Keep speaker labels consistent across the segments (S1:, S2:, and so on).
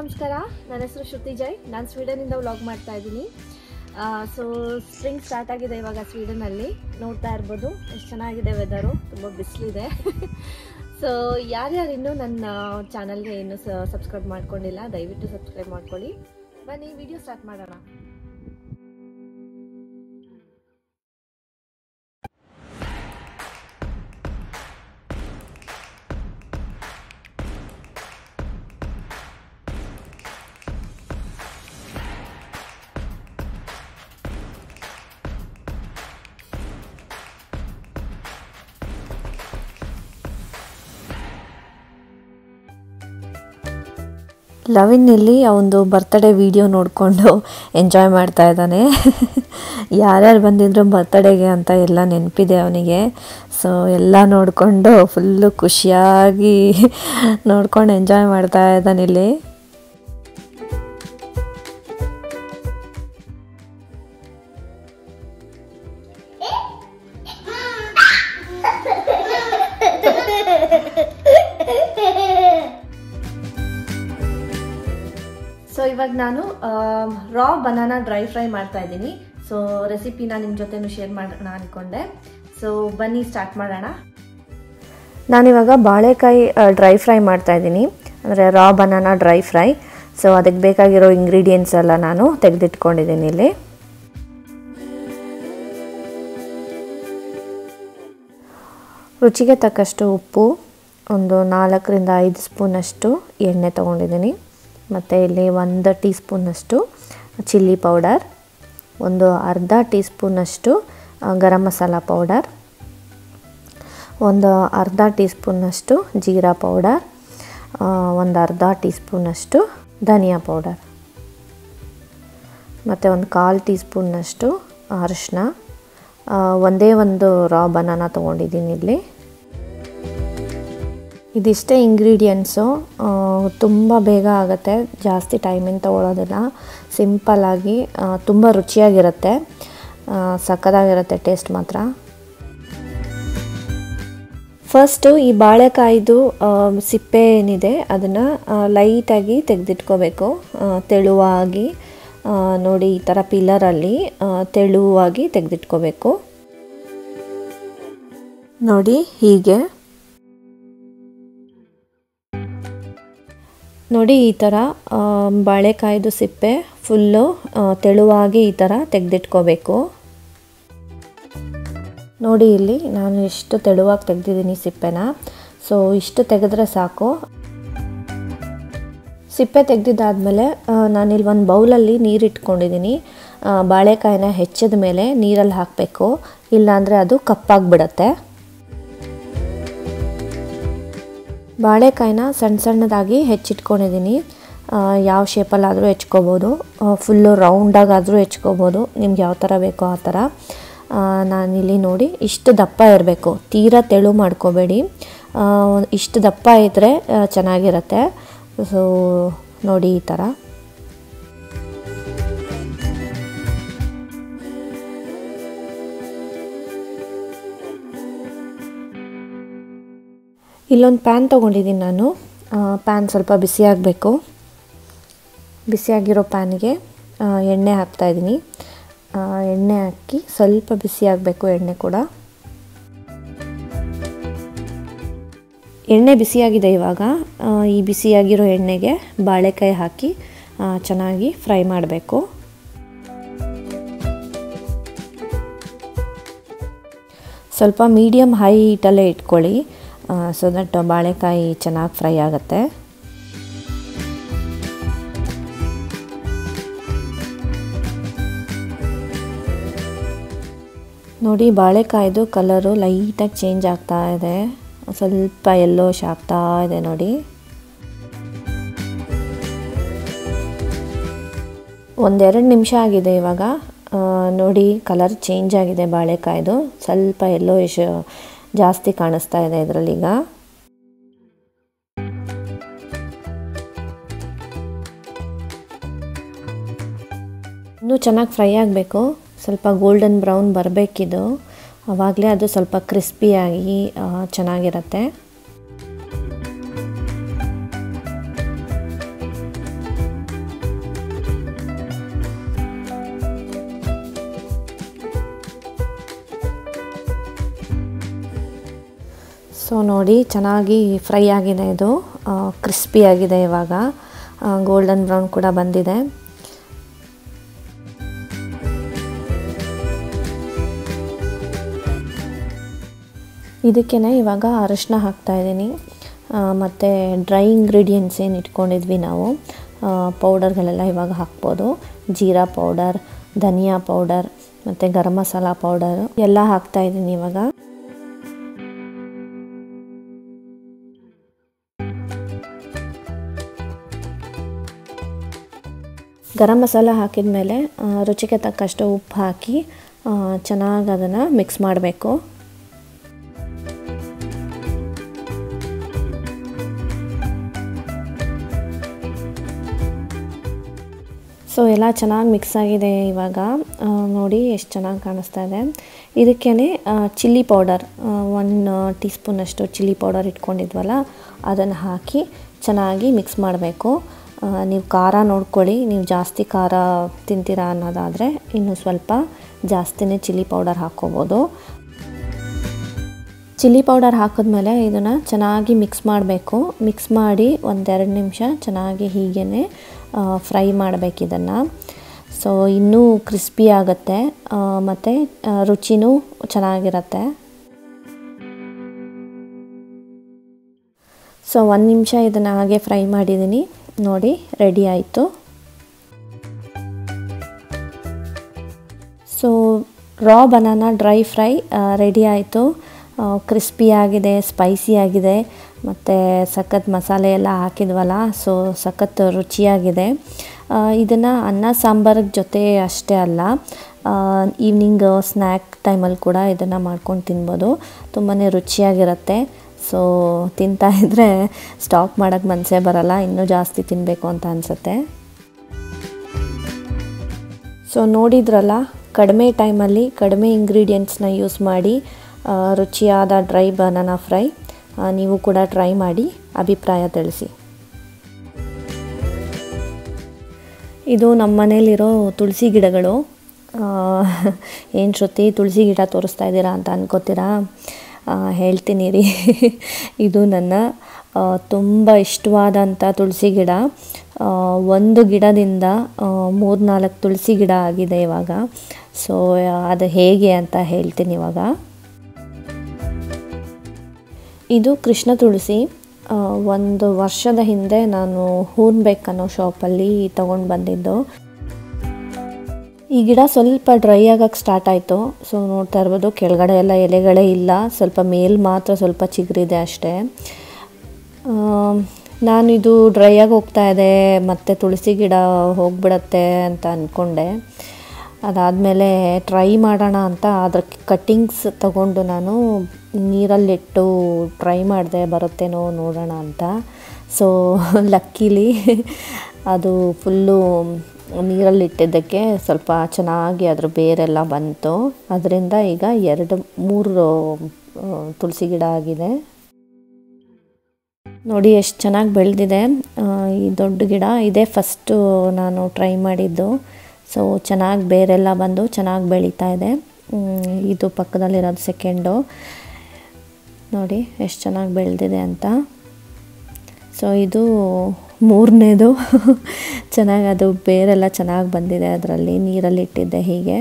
S1: ನಮಸ್ಕಾರ, ನನ್ನ ಹೆಸರು ಶ್ರುತಿ ಜೈ. ನಾನು ಸ್ವೀಡನಿಂದ ವ್ಲಾಗ್ ಮಾಡ್ತಾ ಇದ್ದೀನಿ. ಸೊ ಸ್ಪ್ರಿಂಗ್ ಸ್ಟಾರ್ಟ್ ಆಗಿದೆ ಇವಾಗ ಸ್ವೀಡನಲ್ಲಿ. ನೋಡ್ತಾ ಇರ್ಬೋದು ಎಷ್ಟು ಚೆನ್ನಾಗಿದೆ ವೆದರು, ತುಂಬ ಬಿಸಿಲಿದೆ. ಸೊ ಯಾರ್ಯಾರು ಇನ್ನೂ ನನ್ನ ಚಾನಲ್ಗೆ ಇನ್ನೂ ಸಬ್ಸ್ಕ್ರೈಬ್ ಮಾಡ್ಕೊಂಡಿಲ್ಲ, ದಯವಿಟ್ಟು ಸಬ್ಸ್ಕ್ರೈಬ್ ಮಾಡ್ಕೊಳ್ಳಿ. ಬನ್ನಿ ವಿಡಿಯೋ ಸ್ಟಾರ್ಟ್ ಮಾಡೋಣ. ಲವಿನಲ್ಲಿ ಅವನದು ಬರ್ತ್ಡೇ ವಿಡಿಯೋ ನೋಡಿಕೊಂಡು ಎಂಜಾಯ್ ಮಾಡ್ತಾ ಇದ್ದಾನೆ. ಯಾರ್ಯಾರು ಬಂದಿದ್ರು ಬರ್ತ್ಡೇಗೆ ಅಂತ ಎಲ್ಲ ನೆನಪಿದೆ ಅವನಿಗೆ. ಸೊ ಎಲ್ಲ ನೋಡಿಕೊಂಡು ಫುಲ್ಲು ಖುಷಿಯಾಗಿ ನೋಡ್ಕೊಂಡು ಎಂಜಾಯ್ ಮಾಡ್ತಾ ಇದ್ದಾನೆ ಇಲ್ಲಿ. ಸೊ ಇವಾಗ ನಾನು ರಾ ಬನಾನಾ ಡ್ರೈ ಫ್ರೈ ಮಾಡ್ತಾ ಇದ್ದೀನಿ. ಸೊ ರೆಸಿಪಿನ ನಿಮ್ಮ ಜೊತೆನೂ ಶೇರ್ ಮಾಡೋಣ ಅಂದ್ಕೊಂಡೆ. ಸೊ ಬನ್ನಿ ಸ್ಟಾರ್ಟ್ ಮಾಡೋಣ. ನಾನಿವಾಗ ಬಾಳೆಕಾಯಿ ಡ್ರೈ ಫ್ರೈ ಮಾಡ್ತಾ ಇದ್ದೀನಿ, ಅಂದರೆ ರಾ ಬನಾನಾ ಡ್ರೈ ಫ್ರೈ. ಸೊ ಅದಕ್ಕೆ ಬೇಕಾಗಿರೋ ಇಂಗ್ರೀಡಿಯೆಂಟ್ಸ್ ಎಲ್ಲ ನಾನು ತೆಗೆದಿಟ್ಕೊಂಡಿದ್ದೀನಿ ಇಲ್ಲಿ. ರುಚಿಗೆ ತಕ್ಕಷ್ಟು ಉಪ್ಪು, ಒಂದು 4ರಿಂದ 5 ಸ್ಪೂನಷ್ಟು ಎಣ್ಣೆ ತೊಗೊಂಡಿದ್ದೀನಿ. ಮತ್ತು ಇಲ್ಲಿ 1 ಟೀ ಸ್ಪೂನಷ್ಟು ಚಿಲ್ಲಿ ಪೌಡರ್, ಒಂದು ಅರ್ಧ ಟೀ ಸ್ಪೂನಷ್ಟು ಗರಂ ಮಸಾಲ ಪೌಡರ್, ಒಂದು ಅರ್ಧ ಟೀ ಸ್ಪೂನಷ್ಟು ಜೀರಾ ಪೌಡರ್, ಒಂದು ಅರ್ಧ ಟೀ ಸ್ಪೂನಷ್ಟು ಧನಿಯಾ ಪೌಡರ್, ಮತ್ತು ಒಂದು 1/4 ಟೀ ಸ್ಪೂನಷ್ಟು ಅರಿಶಿನ. ಒಂದೇ ಒಂದು ರಾ ಬನಾನಾ ತೊಗೊಂಡಿದ್ದೀನಿ ಇಲ್ಲಿ. ಇದಿಷ್ಟೇ ಇಂಗ್ರೀಡಿಯೆಂಟ್ಸು. ತುಂಬ ಬೇಗ ಆಗುತ್ತೆ, ಜಾಸ್ತಿ ಟೈಮಿಂಗ್ ತೊಗೊಳೋದಿಲ್ಲ. ಸಿಂಪಲ್ಲಾಗಿ ತುಂಬ ರುಚಿಯಾಗಿರುತ್ತೆ, ಸಕ್ಕತ್ತಾಗಿರುತ್ತೆ ಟೇಸ್ಟ್ ಮಾತ್ರ. ಫಸ್ಟು ಈ ಬಾಳೆಕಾಯಿದು ಸಿಪ್ಪೆ ಏನಿದೆ ಅದನ್ನು ಲೈಟಾಗಿ ತೆಗೆದಿಟ್ಕೋಬೇಕು, ತೆಳುವಾಗಿ. ನೋಡಿ ಈ ಥರ ಪಿಲ್ಲರಲ್ಲಿ ತೆಳುವಾಗಿ ತೆಗೆದಿಟ್ಕೋಬೇಕು. ನೋಡಿ ಹೀಗೆ. ನೋಡಿ ಈ ಥರ ಬಾಳೆಕಾಯ್ದು ಸಿಪ್ಪೆ ಫುಲ್ಲು ತೆಳುವಾಗಿ ಈ ಥರ ತೆಗೆದಿಟ್ಕೋಬೇಕು. ನೋಡಿ ಇಲ್ಲಿ ನಾನು ಎಷ್ಟು ತೆಳುವಾಗಿ ತೆಗೆದಿದ್ದೀನಿ ಸಿಪ್ಪೆನ. ಸೊ ಇಷ್ಟು ತೆಗೆದ್ರೆ ಸಾಕು. ಸಿಪ್ಪೆ ತೆಗೆದಿದ್ದಾದಮೇಲೆ ನಾನಿಲ್ಲಿ ಒಂದು ಬೌಲಲ್ಲಿ ನೀರು ಇಟ್ಕೊಂಡಿದ್ದೀನಿ. ಬಾಳೆಕಾಯಿನ ಹೆಚ್ಚಿದ ಮೇಲೆ ನೀರಲ್ಲಿ ಹಾಕಬೇಕು, ಇಲ್ಲಾಂದರೆ ಅದು ಕಪ್ಪಾಗಿಬಿಡತ್ತೆ. ಬಾಳೆಕಾಯಿನ ಸಣ್ಣ ಸಣ್ಣದಾಗಿ ಹೆಚ್ಚಿಟ್ಕೊಂಡಿದ್ದೀನಿ. ಯಾವ ಶೇಪಲ್ಲಾದರೂ ಹೆಚ್ಕೋಬೋದು, ಫುಲ್ಲು ರೌಂಡಾಗಾದರೂ ಹೆಚ್ಕೋಬೋದು, ನಿಮ್ಗೆ ಯಾವ ಥರ ಬೇಕೋ ಆ ಥರ. ನಾನಿಲ್ಲಿ ನೋಡಿ ಇಷ್ಟು ದಪ್ಪ ಇರಬೇಕು, ತೀರಾ ತೆಳು ಮಾಡ್ಕೋಬೇಡಿ. ಇಷ್ಟು ದಪ್ಪ ಇದ್ದರೆ ಚೆನ್ನಾಗಿರುತ್ತೆ. ಸೊ ನೋಡಿ ಈ ಥರ. ಇಲ್ಲೊಂದು ಪ್ಯಾನ್ ತೊಗೊಂಡಿದ್ದೀನಿ ನಾನು. ಪ್ಯಾನ್ ಸ್ವಲ್ಪ ಬಿಸಿ ಆಗಬೇಕು. ಬಿಸಿಯಾಗಿರೋ ಪ್ಯಾನಿಗೆ ಎಣ್ಣೆ ಹಾಕ್ತಾಯಿದ್ದೀನಿ. ಎಣ್ಣೆ ಹಾಕಿ ಸ್ವಲ್ಪ ಬಿಸಿ ಆಗಬೇಕು ಎಣ್ಣೆ ಕೂಡ. ಎಣ್ಣೆ ಬಿಸಿಯಾಗಿದೆ ಇವಾಗ. ಈ ಬಿಸಿಯಾಗಿರೋ ಎಣ್ಣೆಗೆ ಬಾಳೆಕಾಯಿ ಹಾಕಿ ಚೆನ್ನಾಗಿ ಫ್ರೈ ಮಾಡಬೇಕು. ಸ್ವಲ್ಪ ಮೀಡಿಯಮ್ ಹೈ ಹೀಟಲ್ಲೇ ಇಟ್ಕೊಳ್ಳಿ, ಸೊ ದಟ್ ಬಾಳೆಕಾಯಿ ಚೆನ್ನಾಗಿ ಫ್ರೈ ಆಗುತ್ತೆ. ನೋಡಿ ಬಾಳೆಕಾಯ್ದು ಕಲರು ಲೈಟಾಗಿ ಚೇಂಜ್ ಆಗ್ತಾ ಇದೆ, ಸ್ವಲ್ಪ ಯೆಲ್ಲೋಶ್ ಆಗ್ತಾ ಇದೆ ನೋಡಿ. ಒಂದೆರಡು ನಿಮಿಷ ಆಗಿದೆ ಇವಾಗ. ನೋಡಿ ಕಲರ್ ಚೇಂಜ್ ಆಗಿದೆ ಬಾಳೆಕಾಯ್ದು, ಸ್ವಲ್ಪ ಯೆಲ್ಲೋಶ್ ಜಾಸ್ತಿ ಕಾಣಿಸ್ತಾ ಇದೆ ಇದರಲ್ಲೀಗ. ಇನ್ನೂ ಚೆನ್ನಾಗಿ ಫ್ರೈ ಆಗಬೇಕು, ಸ್ವಲ್ಪ ಗೋಲ್ಡನ್ ಬ್ರೌನ್ ಬರಬೇಕಿದು. ಆವಾಗಲೇ ಅದು ಸ್ವಲ್ಪ ಕ್ರಿಸ್ಪಿಯಾಗಿ ಚೆನ್ನಾಗಿರುತ್ತೆ. ಸೊ ನೋಡಿ ಚೆನ್ನಾಗಿ ಫ್ರೈ ಆಗಿದೆ, ಇದು ಕ್ರಿಸ್ಪಿ ಆಗಿದೆ, ಇವಾಗ ಗೋಲ್ಡನ್ ಬ್ರೌನ್ ಕೂಡ ಬಂದಿದೆ. ಇದಕ್ಕೆ ಇವಾಗ ಅರಿಶಿನ ಹಾಕ್ತಾಯಿದ್ದೀನಿ, ಮತ್ತು ಡ್ರೈ ಇಂಗ್ರೀಡಿಯೆಂಟ್ಸ್ ಏನು ಇಟ್ಕೊಂಡಿದ್ವಿ ನಾವು ಪೌಡರ್ಗಳೆಲ್ಲ ಇವಾಗ ಹಾಕ್ಬೋದು. ಜೀರಾ ಪೌಡರ್, ಧನಿಯಾ ಪೌಡರ್ ಮತ್ತು ಗರಂ ಮಸಾಲ ಪೌಡರ್ ಎಲ್ಲ ಹಾಕ್ತಾಯಿದ್ದೀನಿ ಇವಾಗ. ಗರಂ ಮಸಾಲ ಹಾಕಿದ ಮೇಲೆ ರುಚಿಗೆ ತಕ್ಕಷ್ಟು ಉಪ್ಪು ಹಾಕಿ ಚೆನ್ನಾಗಿ ಅದನ್ನು ಮಿಕ್ಸ್ ಮಾಡಬೇಕು. ಸೊ ಎಲ್ಲ ಚೆನ್ನಾಗಿ ಮಿಕ್ಸ್ ಆಗಿದೆ ಇವಾಗ. ನೋಡಿ ಎಷ್ಟು ಚೆನ್ನಾಗಿ ಕಾಣಿಸ್ತಾ ಇದೆ. ಇದಕ್ಕೇ ಚಿಲ್ಲಿ ಪೌಡರ್ 1 ಟೀ ಸ್ಪೂನಷ್ಟು ಚಿಲ್ಲಿ ಪೌಡರ್ ಇಟ್ಕೊಂಡಿದ್ವಲ್ಲ ಅದನ್ನು ಹಾಕಿ ಚೆನ್ನಾಗಿ ಮಿಕ್ಸ್ ಮಾಡಬೇಕು. ನೀವು ಖಾರ ನೋಡ್ಕೊಳ್ಳಿ, ನೀವು ಜಾಸ್ತಿ ಖಾರ ತಿಂತೀರಾ ಅನ್ನೋದಾದರೆ ಇನ್ನೂ ಸ್ವಲ್ಪ ಜಾಸ್ತಿನೇ ಚಿಲ್ಲಿ ಪೌಡರ್ ಹಾಕ್ಕೋಬೋದು. ಚಿಲ್ಲಿ ಪೌಡರ್ ಹಾಕಿದ್ಮೇಲೆ ಇದನ್ನು ಚೆನ್ನಾಗಿ ಮಿಕ್ಸ್ ಮಾಡಬೇಕು. ಮಿಕ್ಸ್ ಮಾಡಿ 1-2 ನಿಮಿಷ ಚೆನ್ನಾಗಿ ಹೀಗೇ ಫ್ರೈ ಮಾಡಬೇಕು ಇದನ್ನು. ಸೊ ಇನ್ನೂ ಕ್ರಿಸ್ಪಿ ಆಗುತ್ತೆ ಮತ್ತು ರುಚಿನೂ ಚೆನ್ನಾಗಿರುತ್ತೆ. ಸೊ 1 ನಿಮಿಷ ಇದನ್ನು ಹಾಗೆ ಫ್ರೈ ಮಾಡಿದ್ದೀನಿ. ನೋಡಿ ರೆಡಿ ಆಯಿತು. ಸೊ ರಾ ಬನಾನಾ ಡ್ರೈ ಫ್ರೈ ರೆಡಿ ಆಯಿತು. ಕ್ರಿಸ್ಪಿ ಆಗಿದೆ, ಸ್ಪೈಸಿ ಆಗಿದೆ, ಮತ್ತು ಸಖತ್ ಮಸಾಲೆ ಎಲ್ಲ ಹಾಕಿದ್ವಲ್ಲ, ಸೊ ಸಖತ್ ರುಚಿಯಾಗಿದೆ. ಇದನ್ನು ಅನ್ನ ಸಾಂಬಾರ ಜೊತೆ ಅಷ್ಟೇ ಅಲ್ಲ, ಈವ್ನಿಂಗ್ ಸ್ನ್ಯಾಕ್ ಟೈಮಲ್ಲಿ ಕೂಡ ಇದನ್ನು ಮಾಡ್ಕೊಂಡು ತಿನ್ಬೋದು. ತುಂಬಾ ರುಚಿಯಾಗಿರುತ್ತೆ. ಸೊ ತಿಂತಾಯಿದ್ರೆ ಸ್ಟಾಪ್ ಮಾಡೋಕ್ಕೆ ಮನಸ್ಸೇ ಬರಲ್ಲ, ಇನ್ನೂ ಜಾಸ್ತಿ ತಿನ್ನಬೇಕು ಅಂತ ಅನಿಸುತ್ತೆ. ಸೊ ನೋಡಿದ್ರಲ್ಲ, ಕಡಿಮೆ ಟೈಮಲ್ಲಿ ಕಡಿಮೆ ಇಂಗ್ರೀಡಿಯೆಂಟ್ಸ್ನ ಯೂಸ್ ಮಾಡಿ ರುಚಿಯಾದ ಡ್ರೈ ಬನಾನಾ ಫ್ರೈ. ನೀವು ಕೂಡ ಟ್ರೈ ಮಾಡಿ ಅಭಿಪ್ರಾಯ ತಿಳಿಸಿ. ಇದು ನಮ್ಮ ಮನೇಲಿರೋ ತುಳಸಿ ಗಿಡಗಳು. ಏನು ಶ್ರುತಿ, ತುಳಸಿ ಗಿಡ ತೋರಿಸ್ತಾ ಇದ್ದೀರಾ ಅಂತ ಅನ್ಕೋತೀರಾ? ಹೇಳ್ತೀನಿ ರೀ. ಇದು ನನ್ನ ತುಂಬ ಇಷ್ಟವಾದಂಥ ತುಳಸಿ ಗಿಡ. ಒಂದು ಗಿಡದಿಂದ 3-4 ತುಳಸಿ ಗಿಡ ಆಗಿದೆ ಇವಾಗ. ಸೊ ಅದು ಹೇಗೆ ಅಂತ ಹೇಳ್ತೀನಿ ಇವಾಗ. ಇದು ಕೃಷ್ಣ ತುಳಸಿ. 1 ವರ್ಷದ ಹಿಂದೆ ನಾನು ಹೂನ್ಬೇಕ್ ಅನ್ನೋ ಶಾಪಲ್ಲಿ ತೊಗೊಂಡು ಬಂದಿದ್ದು. ಈ ಗಿಡ ಸ್ವಲ್ಪ ಡ್ರೈ ಆಗೋಕ್ಕೆ ಸ್ಟಾರ್ಟ್ ಆಯಿತು. ಸೊ ನೋಡ್ತಾ ಇರ್ಬೋದು, ಕೆಳಗಡೆ ಎಲ್ಲ ಎಲೆಗಳೇ ಇಲ್ಲ, ಸ್ವಲ್ಪ ಮೇಲ್ ಮಾತ್ರ ಸ್ವಲ್ಪ ಚಿಗುರಿದೆ ಅಷ್ಟೇ. ನಾನಿದು ಡ್ರೈ ಆಗಿ ಹೋಗ್ತಾ ಇದೆ ಮತ್ತು ತುಳಸಿ ಗಿಡ ಹೋಗ್ಬಿಡತ್ತೆ ಅಂತ ಅಂದ್ಕೊಂಡೆ. ಅದಾದಮೇಲೆ ಟ್ರೈ ಮಾಡೋಣ ಅಂತ ಅದ್ರ ಕಟ್ಟಿಂಗ್ಸ್ ತಗೊಂಡು ನಾನು ನೀರಲ್ಲಿಟ್ಟು ಟ್ರೈ ಮಾಡಿದೆ, ಬರುತ್ತೇನೋ ನೋಡೋಣ ಅಂತ. ಸೊ ಲಕ್ಕಿಲಿ ಅದು ಫುಲ್ಲು ನೀರಲ್ಲಿಟ್ಟಿದ್ದಕ್ಕೆ ಸ್ವಲ್ಪ ಚೆನ್ನಾಗಿ ಅದ್ರ ಬೇರೆಲ್ಲ ಬಂತು. ಅದರಿಂದ ಈಗ 2-3 ತುಳಸಿ ಗಿಡ ಆಗಿದೆ. ನೋಡಿ ಎಷ್ಟು ಚೆನ್ನಾಗಿ ಬೆಳೆದಿದೆ ಈ ದೊಡ್ಡ ಗಿಡ. ಇದೇ ಫಸ್ಟು ನಾನು ಟ್ರೈ ಮಾಡಿದ್ದು. ಸೊ ಚೆನ್ನಾಗಿ ಬೇರೆಲ್ಲ ಬಂದು ಚೆನ್ನಾಗಿ ಬೆಳೀತಾ ಇದೆ. ಇದು ಪಕ್ಕದಲ್ಲಿರೋದು ಸೆಕೆಂಡು. ನೋಡಿ ಎಷ್ಟು ಚೆನ್ನಾಗಿ ಬೆಳೆದಿದೆ ಅಂತ. ಸೊ ಇದು 3ನೇದು. ಚೆನ್ನಾಗಿ ಅದು ಬೇರೆಲ್ಲ ಚೆನ್ನಾಗಿ ಬಂದಿದೆ. ಅದರಲ್ಲಿ ನೀರಲ್ಲಿ ಇಟ್ಟಿದ್ದೆ ಹೀಗೆ.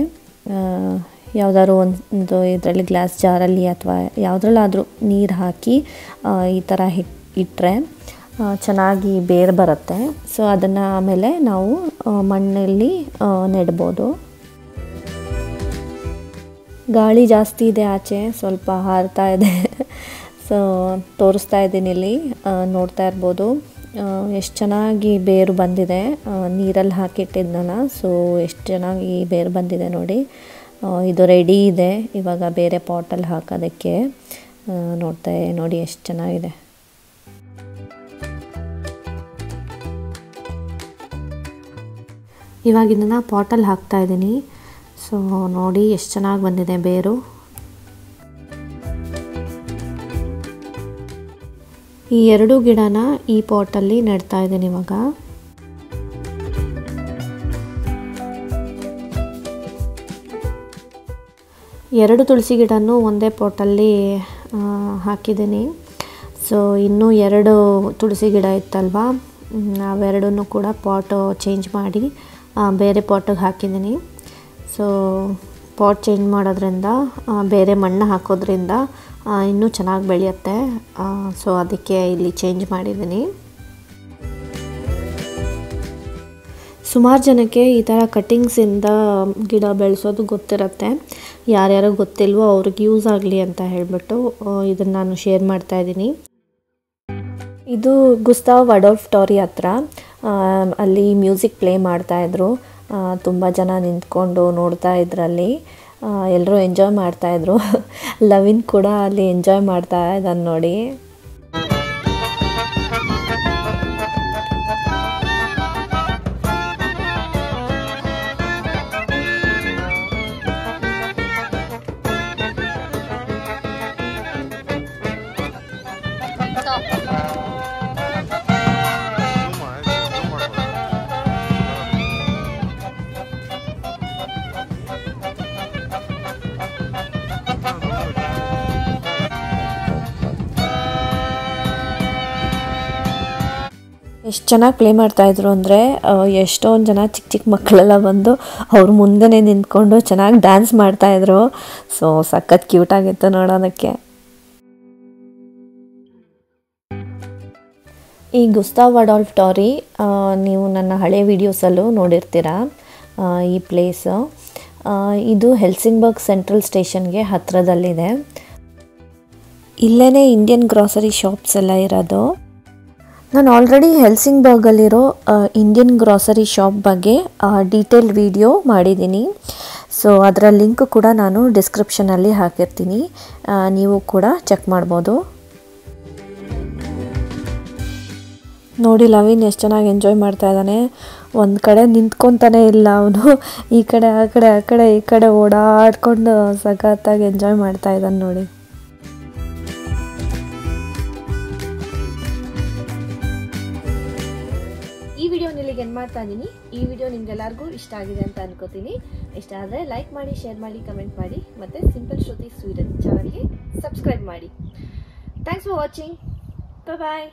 S1: ಯಾವುದಾದ್ರು ಒಂದು ಇದರಲ್ಲಿ ಗ್ಲಾಸ್ ಜಾರಲ್ಲಿ ಅಥವಾ ಯಾವುದ್ರಲ್ಲಾದರೂ ನೀರು ಹಾಕಿ ಈ ಥರ ಇಟ್ಟರೆ ಚೆನ್ನಾಗಿ ಬೇರು ಬರುತ್ತೆ. ಸೊ ಅದನ್ನು ಆಮೇಲೆ ನಾವು ಮಣ್ಣಲ್ಲಿ ನೆಡ್ಬೋದು. ಗಾಳಿ ಜಾಸ್ತಿ ಇದೆ ಆಚೆ, ಸ್ವಲ್ಪ ಹಾರ್ತಾ ಇದೆ. ಸೊ ತೋರಿಸ್ತಾ ಇದ್ದೀನಿ ಇಲ್ಲಿ, ನೋಡ್ತಾ ಇರ್ಬೋದು ಎಷ್ಟು ಚೆನ್ನಾಗಿ ಬೇರು ಬಂದಿದೆ. ನೀರಲ್ಲಿ ಹಾಕಿಟ್ಟಿದ್ನಲ್ಲ, ಸೊ ಎಷ್ಟು ಚೆನ್ನಾಗಿ ಬೇರು ಬಂದಿದೆ ನೋಡಿ. ಇದು ರೆಡಿ ಇದೆ ಇವಾಗ ಬೇರೆ ಪಾಟಲ್ಲಿ ಹಾಕೋದಕ್ಕೆ. ನೋಡಿ ಎಷ್ಟು ಚೆನ್ನಾಗಿದೆ. ಇವಾಗ ಇದನ್ನು ಪಾಟಲ್ಲಿ ಹಾಕ್ತಾಯಿದ್ದೀನಿ. ಸೊ ನೋಡಿ ಎಷ್ಟು ಚೆನ್ನಾಗಿ ಬಂದಿದೆ ಬೇರು. ಈ 2 ಗಿಡನ ಈ ಪಾಟಲ್ಲಿ ನೆಡ್ತಾ ಇದ್ದೀನಿ ಇವಾಗ. ಎರಡು ತುಳಸಿ ಗಿಡನೂ ಒಂದೇ ಪಾಟಲ್ಲಿ ಹಾಕಿದ್ದೀನಿ. ಸೊ ಇನ್ನೂ 2 ತುಳಸಿ ಗಿಡ ಇತ್ತಲ್ವ, ಅವೆರಡನ್ನೂ ಕೂಡ ಪಾಟು ಚೇಂಜ್ ಮಾಡಿ ಬೇರೆ ಪಾಟಿಗೆ ಹಾಕಿದ್ದೀನಿ. ಸೊ ಪಾಟ್ ಚೇಂಜ್ ಮಾಡೋದ್ರಿಂದ ಬೇರೆ ಮಣ್ಣು ಹಾಕೋದ್ರಿಂದ ಇನ್ನೂ ಚೆನ್ನಾಗಿ ಬೆಳೆಯುತ್ತೆ. ಸೊ ಅದಕ್ಕೆ ಇಲ್ಲಿ ಚೇಂಜ್ ಮಾಡಿದ್ದೀನಿ. ಸುಮಾರು ಜನಕ್ಕೆ ಈ ಥರ ಕಟ್ಟಿಂಗ್ಸಿಂದ ಗಿಡ ಬೆಳೆಸೋದು ಗೊತ್ತಿರುತ್ತೆ. ಯಾರ್ಯಾರು ಗೊತ್ತಿಲ್ವೋ ಅವ್ರಿಗೆ ಯೂಸ್ ಆಗಲಿ ಅಂತ ಹೇಳಿಬಿಟ್ಟು ಇದನ್ನು ನಾನು ಶೇರ್ ಮಾಡ್ತಾಯಿದ್ದೀನಿ. ಇದು ಗುಸ್ತಾವ್ ಅಡಾಲ್ಫ್ ಟೋರಿ ಹತ್ರ ಅಲ್ಲಿ ಮ್ಯೂಸಿಕ್ ಪ್ಲೇ ಮಾಡ್ತಾಯಿದ್ರು. ತುಂಬ ಜನ ನಿಂತ್ಕೊಂಡು ನೋಡ್ತಾ ಇದ್ರಲ್ಲಿ, ಎಲ್ಲರೂ ಎಂಜಾಯ್ ಮಾಡ್ತಾಯಿದ್ರು. ಲವಿನ್ ಕೂಡ ಅಲ್ಲಿ ಎಂಜಾಯ್ ಮಾಡ್ತಾ ಇದ್ದಾನೆ ನೋಡಿ. ಎಷ್ಟು ಚೆನ್ನಾಗಿ ಪ್ಲೇ ಮಾಡ್ತಾಯಿದ್ರು ಅಂದರೆ ಎಷ್ಟೊಂದು ಜನ ಚಿಕ್ಕ ಚಿಕ್ಕ ಮಕ್ಕಳೆಲ್ಲ ಬಂದು ಅವ್ರ ಮುಂದೆನೇ ನಿಂತ್ಕೊಂಡು ಚೆನ್ನಾಗಿ ಡ್ಯಾನ್ಸ್ ಮಾಡ್ತಾಯಿದ್ರು. ಸೊ ಸಖತ್ ಕ್ಯೂಟಾಗಿತ್ತು ನೋಡೋದಕ್ಕೆ. ಈ ಗುಸ್ತಾವ್ ಅಡಾಲ್ಫ್ ಟೋರಿ ನೀವು ನನ್ನ ಹಳೆ ವೀಡಿಯೋಸಲ್ಲೂ ನೋಡಿರ್ತೀರ. ಈ ಪ್ಲೇಸು ಇದು ಹೆಲ್ಸಿಂಗ್ಬರ್ಗ್ ಸೆಂಟ್ರಲ್ ಸ್ಟೇಷನ್ಗೆ ಹತ್ತಿರದಲ್ಲಿದೆ. ಇಲ್ಲೇ ಇಂಡಿಯನ್ ಗ್ರಾಸರಿ ಶಾಪ್ಸ್ ಎಲ್ಲ ಇರೋದು. ನಾನು ಆಲ್ರೆಡಿ ಹೆಲ್ಸಿಂಗ್ಬರ್ಗಲ್ಲಿರೋ ಇಂಡಿಯನ್ ಗ್ರಾಸರಿ ಶಾಪ್ ಬಗ್ಗೆ ಡೀಟೇಲ್ ವಿಡಿಯೋ ಮಾಡಿದ್ದೀನಿ. ಸೊ ಅದರ ಲಿಂಕ್ ಕೂಡ ನಾನು ಡಿಸ್ಕ್ರಿಪ್ಷನಲ್ಲಿ ಹಾಕಿರ್ತೀನಿ, ನೀವು ಕೂಡ ಚೆಕ್ ಮಾಡ್ಬೋದು. ನೋಡಿ ಲವಿನ್ ಎಷ್ಟು ಚೆನ್ನಾಗಿ ಎಂಜಾಯ್ ಮಾಡ್ತಾ ಇದ್ದಾನೆ. ಒಂದು ಕಡೆ ನಿಂತ್ಕೊತಾನೆ ಇಲ್ಲ ಅವನು, ಈ ಕಡೆ ಆ ಕಡೆ ಆ ಕಡೆ ಈ ಕಡೆ ಓಡಾಡ್ಕೊಂಡು ಸಖತ್ತಾಗಿ ಎಂಜಾಯ್ ಮಾಡ್ತಾ ಇದ್ದಾನೆ ನೋಡಿ. ಈ ವಿಡಿಯೋ ಇಲ್ಲಿಗೆ ಎಂಡ್ ಮಾಡ್ತಾ ಇದ್ದೀನಿ. ಈ ವಿಡಿಯೋ ನಿಮ್ಗೆಲ್ಲರಿಗೂ ಇಷ್ಟ ಆಗಿದೆ ಅಂತ ಅನ್ಕೋತೀನಿ. ಇಷ್ಟ ಆದರೆ ಲೈಕ್ ಮಾಡಿ, ಶೇರ್ ಮಾಡಿ, ಕಮೆಂಟ್ ಮಾಡಿ, ಮತ್ತು ಸಿಂಪಲ್ ಶ್ರುತಿ ಸ್ವೀಡನ್ ಚಾನಲ್ಗೆ ಸಬ್ಸ್ಕ್ರೈಬ್ ಮಾಡಿ. Thanks for watching. ಬಾಯ್.